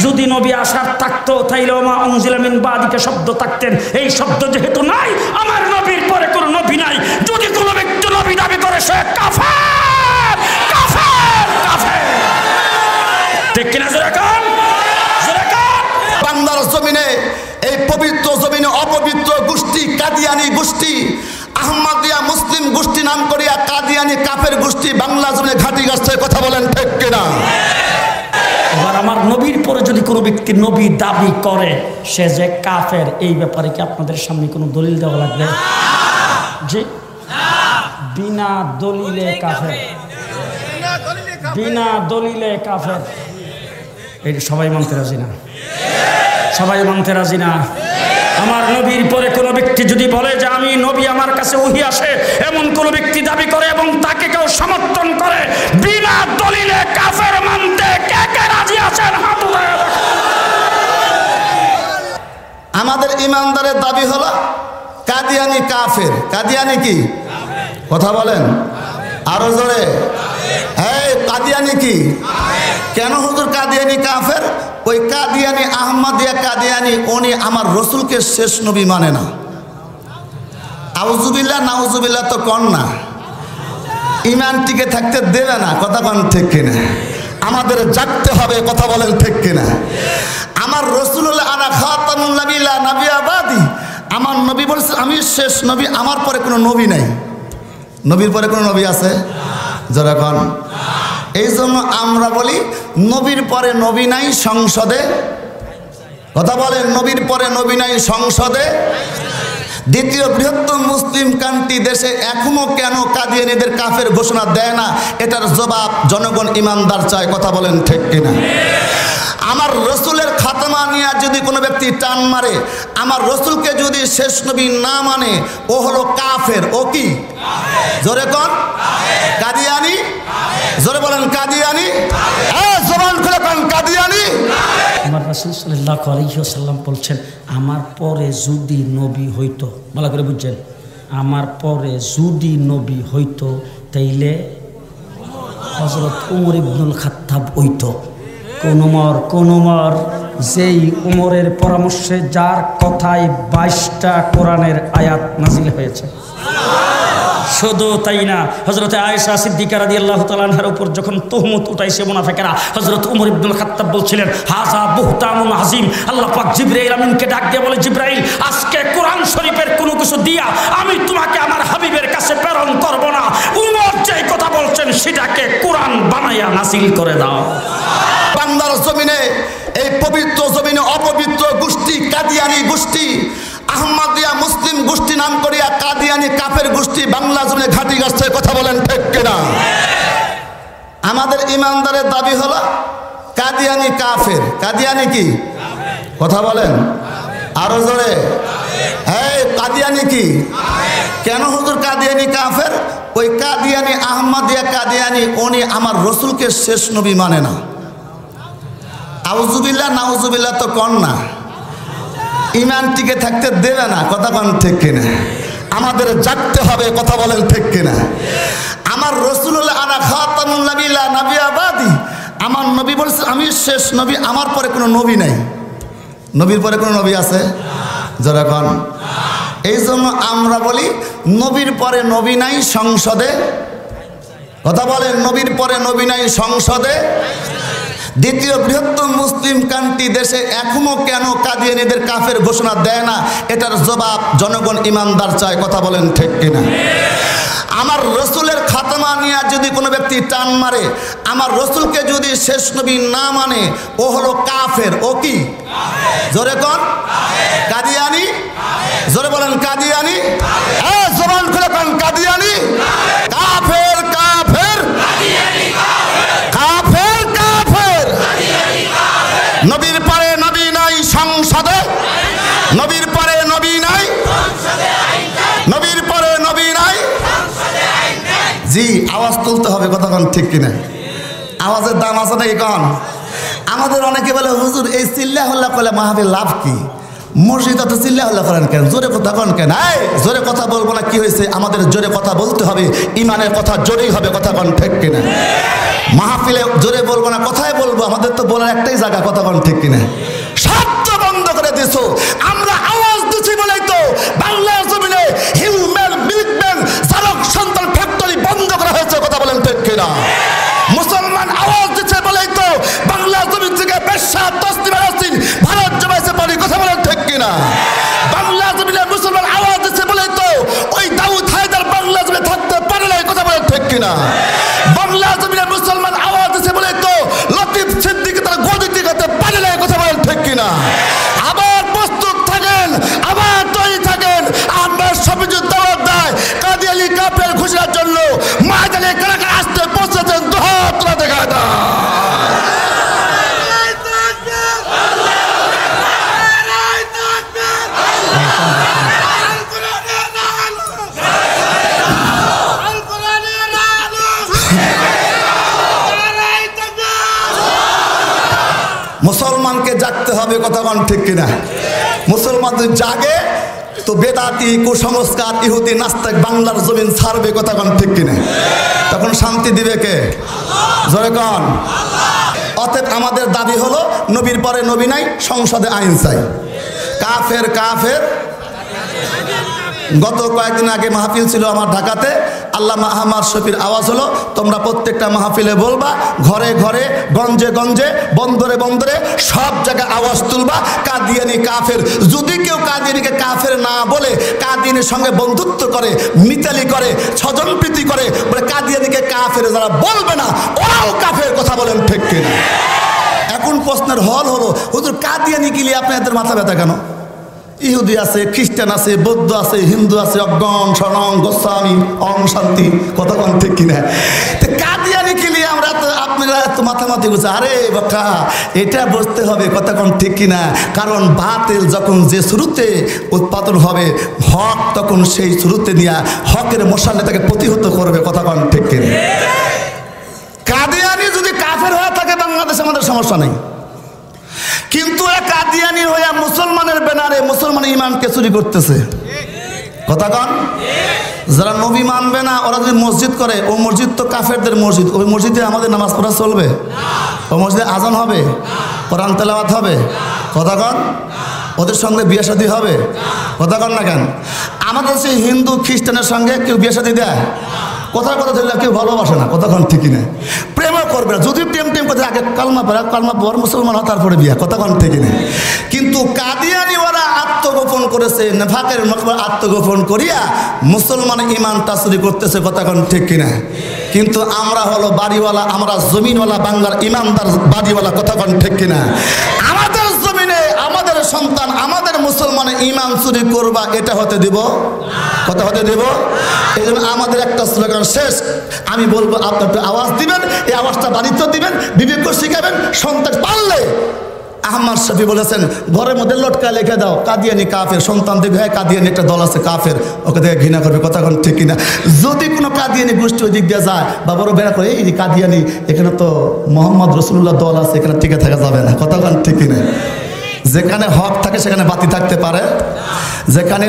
যদি নবী আসার থাকতো তাইলে ওমা উনজিলা মিন বাদিকা শব্দ থাকতেন। এই শব্দ যেহেতু নাই, আমার নবীর পরে কোনো নবী নাই। যদি কোনো ব্যক্তি নবী দাবি করে সে কাফের, কাফের, কাফের। ঠিক কিনা জোরে কোন? জোরে কোন? বাংলার জমিনে, এই পবিত্র জমিনে অপবিত্র গোষ্ঠী কাদিয়ানি গোষ্ঠী, আহমদিয়া মুসলিম গোষ্ঠী নাম করিয়া কাদিয়ানি কাফের গোষ্ঠী বাংলা জমিনে ঘাঁটি গাছছে। কথা বলেন ঠিক কিনা? এবার আমার নবীর পরে যদি কোনো ব্যক্তি নবী দাবি করে সে যে কাফের, এই ব্যাপারে কি আপনাদের সামনে কোনো দলিল দেওয়া লাগবে? জি, বিনা দলিলে কাফের, বিনা দলিলে কাফের। এই সবাই মানতে রাজি না? সবাই মানতে রাজি না? আমার নবীর পরে কোনো ব্যক্তি যদি বলে যে আমি নবী, আমার কাছে ওহী আসে, এমন কোন ব্যক্তি দাবি করে এবং তাকে কেউ সমর্থন করে, বিনা দলিলে কাফের মানতে কে কে রাজি আছেন? হাত উঠায় দেখান। আমাদের ইমানদারের দাবি হলো কাদিয়ানি কাফের। কাদিয়ানি কি? কথা বলেন আরো জোরে। এই কাদিয়ানি কি? কেন হুজুর কাদিয়ানি কাফের? ওই কাদিয়ানি আহমদিয়া কাদিয়ানি উনি আমার রসুলকে শেষ নবী মানে না। আউজুবিল্লাহ নাউজুবিল্লাহ তো কন না, ইমান টিকে থাকতে দেবে না। কথা কন ঠিক কিনা? আমাদের জাগতে হবে। কথা বলেন ঠিক কিনা? আমার রসুল হলো আনা খাতামুন নাবিয়্যিনা নাবিয়াবাদি। আমার নবী বলছে আমি শেষ নবী, আমার পরে কোনো নবী নাই। নবীর পরে কোনো নবী আছে? যারা কন। এই জন্য আমরা বলি নবীর পরে নবী নাই সংসদে। কথা বলেন, নবীর পরে নবী নাই সংসদে। দ্বিতীয় বৃহত্তম মুসলিম কান্ট্রি দেশে এখনো কেন কাদিয়ানীদের কাফের ঘোষণা দেয় না? এটার জবাব জনগণ ইমানদার চায়। কথা বলেন ঠিক কিনা? আমার রসুলের খাতমা নিয়ে যদি কোনো ব্যক্তি টান মারে, আমার রসুলকে যদি শেষ নবী না মানে, ও হলো কাফের। ও কি? জোরে কন। কাদিয়ানি। জোরে বলেন কাদিয়ানি। জবান খুলে কন কাদিয়ানি। আমার রাসূল সাল্লাল্লাহু আলাইহি ওয়াসাল্লাম বলছেন, আমার পরে যদি নবী হইতো, ভালো করে বুঝছেন, আমার পরে যদি নবী হইতো তাইলে হযরত ওমর ইবনুল খাত্তাব হইতো। কোন উমর? যেই উমরের পরামর্শে, যার কথায় 22টা কোরআনের আয়াত নাজিল হয়েছে। শুধু তাই না, হযরতে আয়েশা সিদ্দিকা রাদিয়াল্লাহু তাআলা আনহার উপর যখন তহমত উঠাইছে মুনাফিকরা, হযরত ওমর ইবনুল খাত্তাব বলছিলেন হাযা বুহতানুন আযীম। আল্লাহ পাক জিবরাইল আমিনকে ডাক দিয়ে বলে, জিবরাইল, আজকে কোরআন শরীফের কোনো কিছু দিয়া আমি তোমাকে আমার হাবিবের কাছে প্রেরণ করব না। উমর যেই কথা বলছেন সেটাকে কোরআন বানাইয়া নাজিল করে দাও। বাংলার জমিনে, এই পবিত্র জমিনে অপবিত্র গোষ্ঠী কাদিয়ানি গোষ্ঠী, আহমদিয়া মুসলিম গোষ্ঠী নাম করিয়া কাদিয়ানি কাফের গোষ্ঠী বাংলা জমিনে ঘাঁটি গাছছে। কথা বলেন ঠিক কিনা? আমাদের ইমানদারের দাবি হলো কাদিয়ানি কাফের। কাদিয়ানি কি? কথা বলেন আরো জোরে। এই কাদিয়ানি কি? কেন হুজুর কাদিয়ানি কাফের? ওই কাদিয়ানি আহমদিয়া কাদিয়ানি উনি আমার রসুলকে শেষ নবী মানে না। আউজুবিল্লাহ নাউজুবিল্লাহ তো কন না, ইমান টিকে থাকতে দেবে না। কথা কন ঠিক কিনা? আমাদের জাগতে হবে। কথা বলেন ঠিক কিনা? আমার রসুল হলো আনা খাতামুন নাবিয়্যিনা নাবিয়াবাদি। আমার নবী বলছে আমি শেষ নবী, আমার পরে কোনো নবী নাই। নবীর পরে কোনো নবী আছে? যারা কন। এই জন্য আমরা বলি নবীর পরে নবী নাই সংসদে। কথা বলেন, নবীর পরে নবী নাই সংসদে। দ্বিতীয় বৃহত্তম মুসলিম কান্ট্রি দেশে এখনো কেন কাদিয়ানীদের কাফের ঘোষণা দেয় না? এটার জবাব জনগণ ইমানদার চায়। কথা বলেন ঠিক কিনা? আমার রসুলের খাতমা নিয়ে যদি কোনো ব্যক্তি টান মারে, আমার রসুলকে যদি শেষ নবী না মানে, ও হলো কাফের। ও কি? জোরে কন। কাদিয়ানি। জোরে বলেন কাদিয়ানি। জবান খুলে কন কাদিয়ানি। কাফের, কাফের, কাফের, কাফের। নবীর পরে নবী নাই সংসদে। নবীর পরে নবী নাই। নবীর পরে নবী নাই। জি, আওয়াজ তুলতে হবে। কথা কন ঠিক কিনা? আওয়াজের দাম আছে নাকি কন? আমাদের অনেকে বলে হুজুর এই চিল্লা হল্লা করলে মাহফিল লাভ কি? মসজিদে চিল্লা হল্লা করেন কেন? জোরে কথা কন কেন? জোরে কথা বলবো না কি হয়েছে? আমাদের জোরে কথা বলতে হবে, ইমানের কথা জোরেই হবে, কথা কন ঠিক কিনা? মাহফিলে জোরে বলবো না, কথাই বলবো, আমাদের তো বলার একটাই জায়গা, কথা কন ঠিক কিনা? শব্দ বন্ধ করে দিছো, আমরা আওয়াজ দিচ্ছি বলেই তো বাংলার জমিনে হিউম্যান মিল্কম্যান জারক সন্তান ফ্যাক্টরি বন্ধ করা হয়েছে, কথা বলেন ঠিক কিনা? মুসলমান আওয়াজ দিচ্ছে বলেই তো বাংলার জমিন থেকে বেশ্যা তসলিমা নাসরিন ভারত জমাইছে পারি, কথা বলেন ঠিক কিনা? বাংলার জমিনে মুসলমান আওয়াজ দিচ্ছে বলেই তো ওই দাউদ হায়দার বাংলার জমিনে থাকতে পারে না, কথা বলেন ঠিক কিনা? বাংলার জমিনে মুসলমান আওয়াজ দিচ্ছে বলেই তো লতিফ সিদ্দিকী তারা গদিতে করতে পারে না, কথা বলেন ঠিক কিনা? আবার প্রস্তুত থাকেন, আবার তৈরি থাকেন, আমরা সবকিছু দাওয়াত দেয় কাদিয়ানি কাফের ঘোষণার জন্য ময়দানে কারা কারা আসতে পৌঁছেছেন, দুহাত তুলে দেখা দেয়। মুসলমানকে জাগতে হবে, কথা কন ঠিক কিনা? মুসলমান যদি জাগে তো বেদাতি কুসংস্কার ইহুদি নাস্তিক বাংলার জমিন ছাড়বে, কথা কন ঠিক কিনা? তখন শান্তি দিবে কে? জোরে কন। অতএব আমাদের দাবি হলো নবীর পরে নবী নাই, সংসদে আইন চাই। কাফের কাফের। গত কয়েকদিন আগে মাহফিল ছিল আমার ঢাকাতে, আল্লামা আহমদ শফির আওয়াজ হলো, তোমরা প্রত্যেকটা মাহফিলে বলবা, ঘরে ঘরে গঞ্জে গঞ্জে বন্দরে বন্দরে সব জায়গায় আওয়াজ তুলবা কাদিয়ানি কাফের। যদি কেউ কাদিয়ানিকে কাফের না বলে, কাদিয়ানির সঙ্গে বন্ধুত্ব করে, মিতালি করে, স্বজনপ্রীতি করে, বলে কাদিয়ানিকে কাফের যারা বলবে না ওরাও কাফের, কথা বলেন ঠিক কিনা? এখন প্রশ্নের হল হলো, হুজুর কাদিয়ানি গিলে আপনাদের মাথা ব্যথা কেন? ইহুদি আছে, খ্রিস্টান আছে, বৌদ্ধ আছে, হিন্দু আছে, অজ্ঞান সনং গোস্বামী অং শান্তি, কথা কন ঠিক কিনা? কাদিয়ানি কিলিয়ে আমরা তো আপনারা এত মাথামাতি বুঝছে, আরে বাক্কা এটা বুঝতে হবে, কথা কন ঠিক কিনা? কারণ বাতিল যখন যে শুরুতে উৎপাদন হবে, হক তখন সেই শুরুতে নিয়ে হকের মশালে তাকে প্রতিহত করবে, কথা কন ঠিক কিনা? কাদিয়ানি যদি কাফের হয়ে থাকে বাংলাদেশে আমাদের সমস্যা নেই, কিন্তু কাদিয়ানি হইয়া মুসলমানের ব্যানারে মুসলমানের ইমানকে চুরি করতেছে, কথা কন। যারা নবী মানবে না ওরা যদি মসজিদ করে, ও মসজিদ তো কাফেরদের মসজিদ, ওই মসজিদে আমাদের নামাজ পড়া চলবে? ও মসজিদে আজান হবে, কোরআন তেলাওয়াত হবে, কথা কন। ওদের সঙ্গে বিয়ে শাদী হবে, কথা কন না কেন? আমাদের সেই হিন্দু খ্রিস্টানের সঙ্গে কেউ বিয়ে শাদী দেয়? কথার কথা ধরলে কেউ ভালোবাসে না, কতক্ষণ ঠিকই না, প্রেমও করবে না। যদি প্রেম টেম করতে আগে কালমা পর মুসলমান হয়, তারপরে বিয়া, কতক্ষণ ঠিকই না। কিন্তু কাদিয়ানি ওরা আত্মগোপন করেছে, নেফাকের আত্মগোপন করিয়া মুসলমান ইমানটা চুরি করতেছে, কতক্ষণ ঠিক কিনা? কিন্তু আমরা হলো বাড়িওয়ালা, আমরা জমিনওয়ালা, বাংলার ইমানদার বাড়িওয়ালা, কতক্ষণ ঠিক কিনা? আমাদের জমিনে আমাদের সন্তান, আমাদের মুসলমানের ইমান চুরি করবা, এটা হতে দিব? কথা হতে দেব? এই জন্য আমাদের একটা স্লোগান শেষ, আমি বলবো আপনার একটু আওয়াজ দিবেন, এই আওয়াজটা বাড়িতে দিবেন, বিবেক শিখাবেন। সন্তান পারলে আহমদ শফি বলেছেন ঘরের মধ্যে লটকা লিখে দাও কাদিয়ানি কাফের, সন্তান দেখবে হ্যাঁ কাদিয়ানি একটা দল আছে কাফের, ওকে দেখে ঘৃণা করবে, কথা কোন ঠিক কিনা? যদি কোনো কাদিয়ানি গোষ্ঠী ওই দিক দিয়ে যায় বা বড় বেড়া করে এই কাদিয়ানি, এখানে তো মোহাম্মদ রসুল্লাহ দল আছে, এখানে টিকে থাকা যাবে না, কথা কোন ঠিক কিনা? যেখানে হক থাকে সেখানে বাতি থাকতে পারে, যেখানে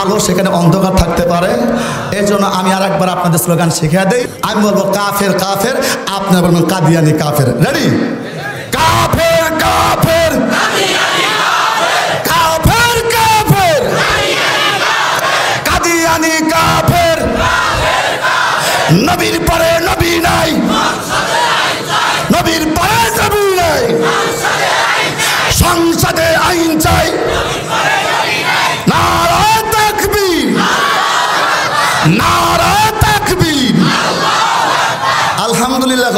আলো সেখানে অন্ধকার থাকতে পারে। এই জন্য আমি আর একবার আপনাদের স্লোগান শিখিয়ে দিই, আমি বলবো কাফের কাফের, আপনারা বলবেন কাদিয়ানি কাফের। রেডি? কাফের কাফের, কাফের কাফের, কাদিয়ানি কাফের, নবীর পরে নবী নাই, নবীর পরে নবী নাই, সংসদে আইন চাই, নারা তাকবীর, নারা তাকবীর। আলহামদুলিল্লাহ।